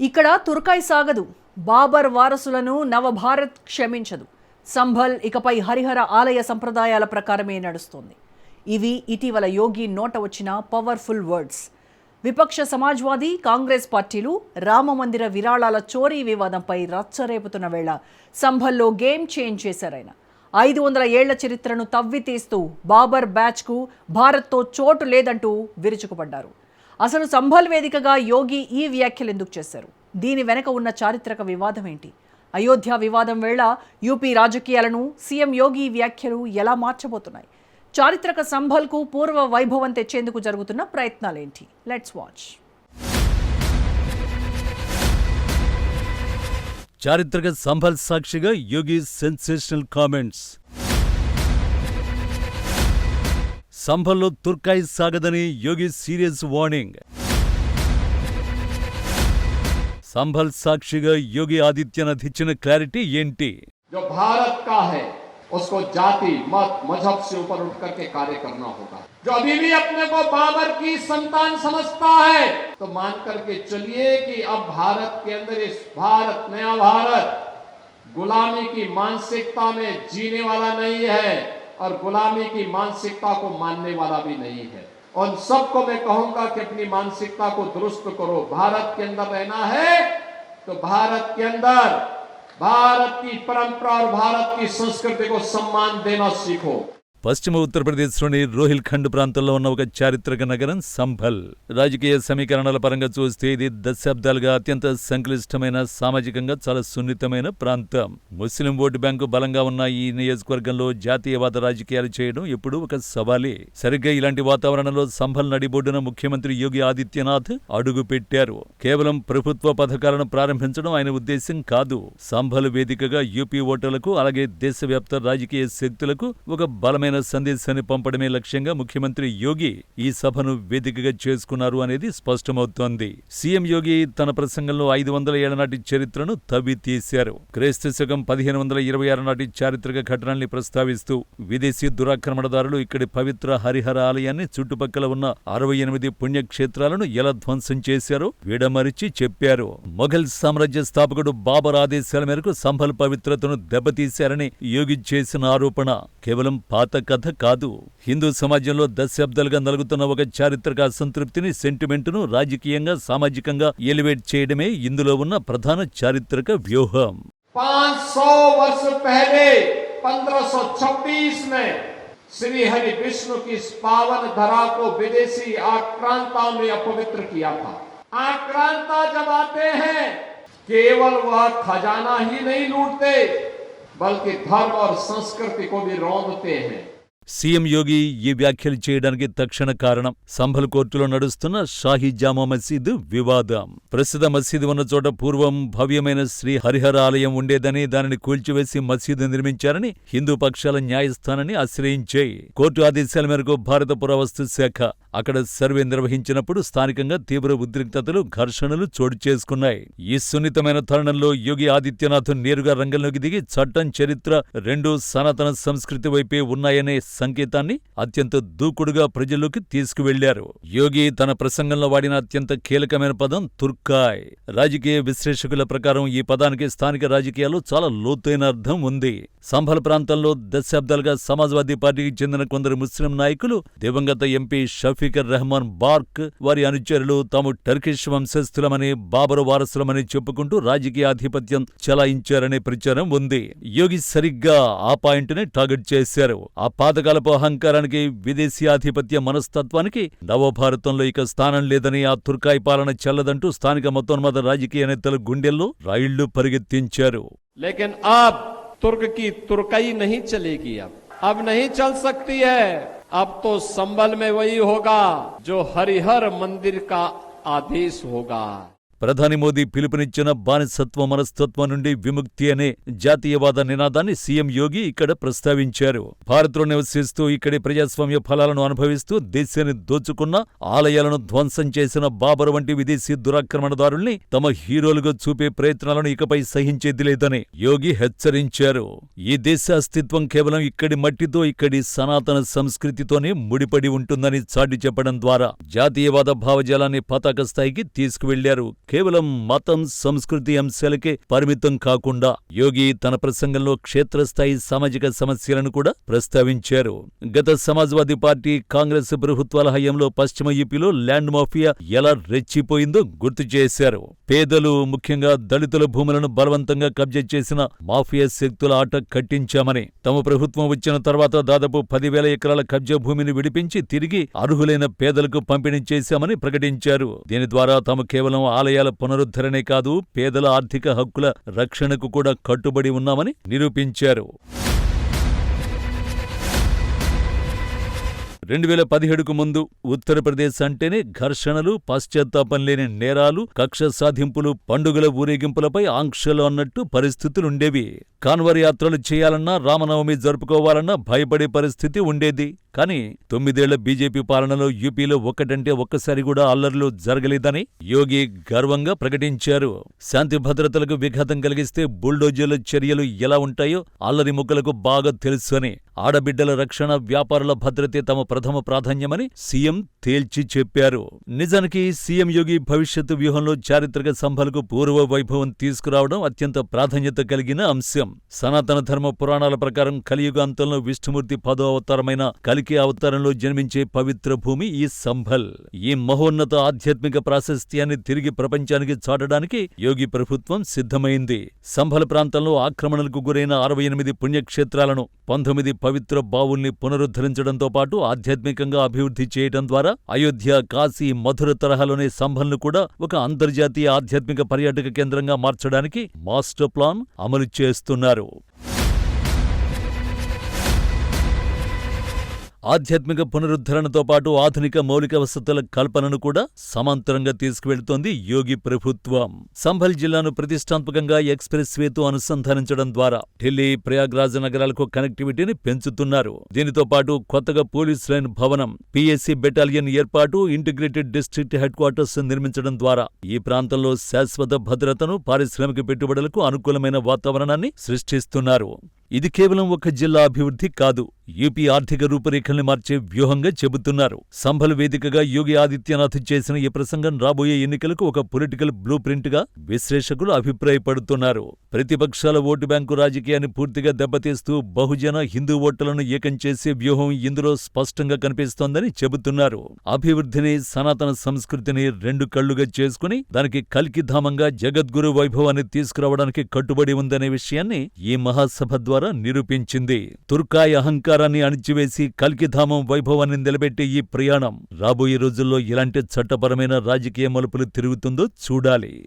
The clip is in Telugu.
ఇక్కడ తుర్కాయి సాగదు. బాబర్ వారసులను నవభారత్ క్షమించదు. సంభల్ ఇకపై హరిహర ఆలయ సంప్రదాయాల ప్రకారమే నడుస్తోంది. ఇవి ఇటీవల యోగి నోట వచ్చిన పవర్ఫుల్ వర్డ్స్. విపక్ష సమాజ్వాదీ, కాంగ్రెస్ పార్టీలు రామమందిర విరాళాల చోరీ వివాదంపై రచ్చరేపుతున్న వేళ సంభల్లో గేమ్ చేంజ్ చేశారాయన. 500 ఏళ్ల చరిత్రను తవ్వితీస్తూ బాబర్ బ్యాచ్కు భారత్తో చోటు లేదంటూ విరుచుకుపడ్డారు. అసలు సంభల్ వేదికగా యోగి ఈ వ్యాఖ్యలు ఎందుకు చేశారు? దీని వెనక ఉన్న చారిత్రక వివాదం ఏంటి? అయోధ్య వివాదం వేళ యూపీ రాజకీయాలను సీఎం యోగి వ్యాఖ్యలు ఎలా మార్చబోతున్నాయి? చారిత్రక సంభల్కు పూర్వ వైభవం తెచ్చేందుకు జరుగుతున్న ప్రయత్నాలేంటి? Let's watch. చారిత్రక సంభల్ సాక్షిగా యోగి సెన్సేషనల్ కామెంట్స్. సంభల్లో తుర్కాయి సాగదని యోగి సీరియస్ వార్నింగ్. సంభల్ సాక్షిగా యోగి ఆదిత్యనాథ్ ఇచ్చిన క్లారిటీ ఏంటి? जो भारत का है उसको जाति मत मजहब से ऊपर उठ करके कार्य करना होगा. जो अभी भी अपने को बाबर की संतान समझता है तो मान करके चलिए कि अब भारत के अंदर इस भारत, नया भारत गुलामी की मानसिकता में जीने वाला नहीं है और गुलामी की मानसिकता को मानने वाला भी नहीं है. और सबको मैं कहूंगा कि अपनी मानसिकता को दुरुस्त करो. भारत के अंदर रहना है तो भारत के अंदर भारत की परंपरा और भारत की संस्कृति को सम्मान देना सीखो. పశ్చిమ ఉత్తరప్రదేశ్లోని రోహిల్ఖండ్ ప్రాంతంలో ఉన్న ఒక చారిత్రక నగరం సంభల్. రాజకీయ సమీకరణల పరంగా చూస్తే ఇది దశాబ్దాలుగా అత్యంత సంక్లిష్టమైన, సామాజికంగా చాలా సున్నితమైన ప్రాంతం. ముస్లిం ఓటు బ్యాంకు బలంగా ఉన్న ఈ నియోజకవర్గంలో జాతీయవాద రాజకీయాలు చేయడం ఎప్పుడూ ఒక సవాలే. సరిగ్గా ఇలాంటి వాతావరణంలో సంభల్ నడిబొడ్డున ముఖ్యమంత్రి యోగి ఆదిత్యనాథ్ అడుగు పెట్టారు. కేవలం ప్రభుత్వ పథకాలను ప్రారంభించడం ఆయన ఉద్దేశం కాదు. సంభల్ వేదికగా యూపీ ఓటర్లకు, అలాగే దేశవ్యాప్త రాజకీయ శక్తులకు ఒక బలమైన సందేశాన్ని పంపడమే లక్ష్యంగా ముఖ్యమంత్రి యోగి ఈ సభను వేదికగా చేసుకున్నారు అనేది స్పష్టమవుతోంది. సీఎం యోగి తన ప్రసంగంలో 500 ఏళ్ల నాటి చరిత్రను తవ్వి తీశారు. క్రీస్తు శకం 1526 నాటి చారిత్రక ఘటనల్ని ప్రస్తావిస్తూ విదేశీ దురాక్రమణదారులు ఇక్కడి పవిత్ర హరిహర ఆలయాన్ని, చుట్టుపక్కల ఉన్న 68 పుణ్యక్షేత్రాలను ఎలా ధ్వంసం చేశారో విడమరిచి చెప్పారు. మొఘల్ సామ్రాజ్య స్థాపకుడు బాబర్ ఆదేశాల మేరకు సంభల్ పవిత్రతను దెబ్బతీశారని యోగి చేసిన ఆరోపణ కేవలం పాత కథ కాదు. హిందూ సమాజంలో దశాబ్దాలుగా నలుగుతున్న ఒక చారిత్రక అసంతృప్తిని, సెంటిమెంటును రాజకీయంగా, సామాజికంగా ఎలివేట్ చేయడమే ఇందులో ఉన్న ప్రధాన చారిత్రక వ్యూహం. 500 वर्ष पहले 1526 में श्री हरि विष्णु की इस पावन धरा को विदेशी आक्रांताओं ने अपवित्र किया था. आक्रांता जब आते हैं केवल वह खजाना ही नहीं लूटते बल्कि धर्म और संस्कृति को भी रौंदते हैं. సీఎం యోగి ఈ వ్యాఖ్యలు చేయడానికి తక్షణ కారణం సంభల్ కోర్టులో నడుస్తున్న షాహీ జామా మసీదు వివాదం. ప్రస్తుత మసీదు ఉన్న చోట పూర్వం భవ్యమైన శ్రీ హరిహర ఆలయం ఉండేదని, దానిని కూల్చివేసి మసీదు నిర్మించారని హిందూ పక్షాల న్యాయస్థానాన్ని ఆశ్రయించాయి. కోర్టు ఆదేశాల మేరకు భారత పురావస్తు శాఖ అక్కడ సర్వే నిర్వహించినప్పుడు స్థానికంగా తీవ్ర ఉద్రిక్తతలు, ఘర్షణలు చోటు చేసుకున్నాయి. ఈ సున్నితమైన తరుణంలో యోగి ఆదిత్యనాథ్ నేరుగా రంగంలోకి దిగి చట్టం, చరిత్ర రెండూ సనాతన సంస్కృతి వైపే ఉన్నాయనే సంకేతాన్ని అత్యంత దూకుడుగా ప్రజల్లోకి తీసుకువెళ్లారు. యోగి తన ప్రసంగంలో వాడిన అత్యంత కీలకమైన పదం తుర్కాయ్. రాజకీయ విశ్లేషకుల ప్రకారం ఈ పదానికి స్థానిక రాజకీయాల్లో చాలా లోతైన అర్థం ఉంది. సంభల్ ప్రాంతంలో దశాబ్దాలుగా సమాజ్వాదీ పార్టీకి చెందిన కొందరు ముస్లిం నాయకులు, దివంగత ఎంపీ షఫీకర్ రెహమాన్ బార్క్, వారి అనుచరులు తాము టర్కిష్ వంశస్థులమని, బాబరు వారసులమని చెప్పుకుంటూ రాజకీయ ఆధిపత్యం చెలాయించారనే ప్రచారం ఉంది. యోగి సరిగ్గా ఆ పాయింట్నే టార్గెట్ చేశారు. ఆ పాతకాలపు అహంకారానికి, విదేశీ ఆధిపత్య మనస్తత్వానికి నవభారతంలో ఇక స్థానం లేదని, ఆ తుర్కాయి పాలన చెల్లదంటూ స్థానిక మతోన్మాద రాజకీయ నేతల గుండెల్లో రైళ్లు పరిగెత్తించారు. लेकिन अब तुर्क की तुर्कई नहीं चलेगी. अब नहीं चल सकती है. अब तो संभल में वही होगा जो हरिहर मंदिर का आदेश होगा. ప్రధాని మోదీ పిలుపునిచ్చిన బానిసత్వ మనస్తత్వం నుండి విముక్తి అనే జాతీయవాద నినాదాన్ని సీఎం యోగి ఇక్కడ ప్రస్తావించారు. భారత్లో నివసిస్తూ ఇక్కడి ప్రజాస్వామ్య ఫలాలను అనుభవిస్తూ దేశాన్ని దోచుకున్న, ఆలయాలను ధ్వంసం చేసిన బాబర్ వంటి విదేశీ దురాక్రమణదారుల్ని తమ హీరోలుగా చూపే ప్రయత్నాలను ఇకపై సహించేది లేదని యోగి హెచ్చరించారు. ఈ దేశ అస్తిత్వం కేవలం ఇక్కడి మట్టితో, ఇక్కడి సనాతన సంస్కృతితోనే ముడిపడి ఉంటుందని చాటి చెప్పడం ద్వారా జాతీయవాద భావజాలాన్ని పతాక స్థాయికి తీసుకువెళ్లారు. కేవలం మతం, సంస్కృతి అంశాలకే పరిమితం కాకుండా యోగి తన ప్రసంగంలో క్షేత్రస్థాయి సామాజిక సమస్యలను కూడా ప్రస్తావించారు. గత సమాజ్వాదీ పార్టీ, కాంగ్రెస్ ప్రభుత్వాల హయాంలో పశ్చిమ యూపీలో ల్యాండ్ మాఫియా ఎలా రెచ్చిపోయిందో గుర్తు చేశారు. పేదలు, ముఖ్యంగా దళితుల భూములను బలవంతంగా కబ్జా చేసిన మాఫియా శక్తుల ఆట కట్టించామని, తమ ప్రభుత్వం వచ్చిన తర్వాత దాదాపు 10,000 ఎకరాల కబ్జా భూమిని విడిపించి తిరిగి అర్హులైన పేదలకు పంపిణీ చేశామని ప్రకటించారు. దీని ద్వారా తాము కేవలం ఆలయాల పునరుద్ధరణే కాదు, పేదల ఆర్థిక హక్కుల రక్షణకు కూడా కట్టుబడి ఉన్నామని నిరూపించారు. 2017కు ముందు ఉత్తరప్రదేశ్ అంటేనే ఘర్షణలు, పశ్చాత్తాపం లేని నేరాలు, కక్ష సాధింపులు, పండుగల ఊరేగింపులపై ఆంక్షలు అన్నట్టు పరిస్థితులుండేవి. కాన్వార్ యాత్రలు చేయాలన్నా, రామనవమి జరుపుకోవాలన్నా భయపడే పరిస్థితి ఉండేది. కానీ 9 ఏళ్ల బీజేపీ పాలనలో యూపీలో ఒక్కటంటే ఒక్కసారి కూడా అల్లర్లు జరగలేదని యోగి గర్వంగా ప్రకటించారు. శాంతి భద్రతలకు విఘాతం కలిగిస్తే బుల్డోజర్ల చర్యలు ఎలా ఉంటాయో అల్లరి ముక్కలకు బాగా తెలుసు అని, ఆడబిడ్డల రక్షణ, వ్యాపారుల భద్రతే తమ ప్రథమ ప్రాధాన్యమని సీఎం తేల్చి చెప్పారు. నిజానికి సీఎం యోగి భవిష్యత్తు వ్యూహంలో చారిత్రక సంభలకు పూర్వ వైభవం తీసుకురావడం అత్యంత ప్రాధాన్యత కలిగిన అంశం. సనాతన ధర్మ పురాణాల ప్రకారం కలియుగాంతంలో విష్ణుమూర్తి 10వ అవతారమైన కలికి అవతారంలో జన్మించే పవిత్ర భూమి ఈ సంభల్. ఈ మహోన్నత ఆధ్యాత్మిక ప్రాశస్త్యాన్ని తిరిగి ప్రపంచానికి చాటడానికి యోగి ప్రభుత్వం సిద్ధమైంది. సంభల్ ప్రాంతంలో ఆక్రమణలకు గురైన 68 పుణ్యక్షేత్రాలను, 19 పవిత్ర బావుల్ని పునరుద్ధరించడంతో పాటు ఆధ్యాత్మికంగా అభివృద్ధి చేయడం ద్వారా అయోధ్య, కాశీ, మధుర తరహాలోనే సంభల్ను కూడా ఒక అంతర్జాతీయ ఆధ్యాత్మిక పర్యాటక కేంద్రంగా మార్చడానికి మాస్టర్ ప్లాన్ అమలు చేస్తున్నారు. ఆధ్యాత్మిక పునరుద్ధరణతో పాటు ఆధునిక మౌలిక వసతుల కల్పనను కూడా సమాంతరంగా తీసుకువెళుతోంది యోగి ప్రభుత్వం. సంభల్ జిల్లాను ప్రతిష్టాత్మకంగా ఎక్స్ప్రెస్ వేతో అనుసంధానించడం ద్వారా ఢిల్లీ, ప్రయాగ్రాజ్ నగరాలకు కనెక్టివిటీని పెంచుతున్నారు. దీనితో పాటు కొత్తగా పోలీస్ లైన్ భవనం, పీఎస్సీ బెటాలియన్ ఏర్పాటు, ఇంటిగ్రేటెడ్ డిస్ట్రిక్ట్ హెడ్ క్వార్టర్స్ నిర్మించడం ద్వారా ఈ ప్రాంతంలో శాశ్వత భద్రతను, పారిశ్రామిక పెట్టుబడులకు అనుకూలమైన వాతావరణాన్ని సృష్టిస్తున్నారు. ఇది కేవలం ఒక జిల్లా అభివృద్ధి కాదు, యూపీ ఆర్థిక రూపురేఖల్ని మార్చే వ్యూహంగా చెబుతున్నారు. సంభల్ వేదికగా యోగి ఆదిత్యనాథ్ చేసిన ఈ ప్రసంగం రాబోయే ఎన్నికలకు ఒక పొలిటికల్ బ్లూ ప్రింట్ గా విశ్లేషకులు అభిప్రాయపడుతున్నారు. ప్రతిపక్షాల ఓటు బ్యాంకు రాజకీయాన్ని పూర్తిగా దెబ్బతీస్తూ బహుజన, హిందూ ఓట్లను ఏకం చేసే వ్యూహం ఇందులో స్పష్టంగా కనిపిస్తోందని చెబుతున్నారు. అభివృద్ధిని, సనాతన సంస్కృతిని 2 కళ్లుగా చేసుకుని దానికి కల్కిధామంగా జగద్గురు వైభవాన్ని తీసుకురావడానికి కట్టుబడి ఉందనే విషయాన్ని ఈ మహాసభ ద్వారా నిరూపించింది. తుర్కాయ్ అహంకారాన్ని అణిచివేసి కల్కిధామం వైభవాన్ని నిలబెట్టే ఈ ప్రయాణం రాబోయే రోజుల్లో ఎలాంటి చట్టపరమైన, రాజకీయ మలుపులు తిరుగుతుందో చూడాలి.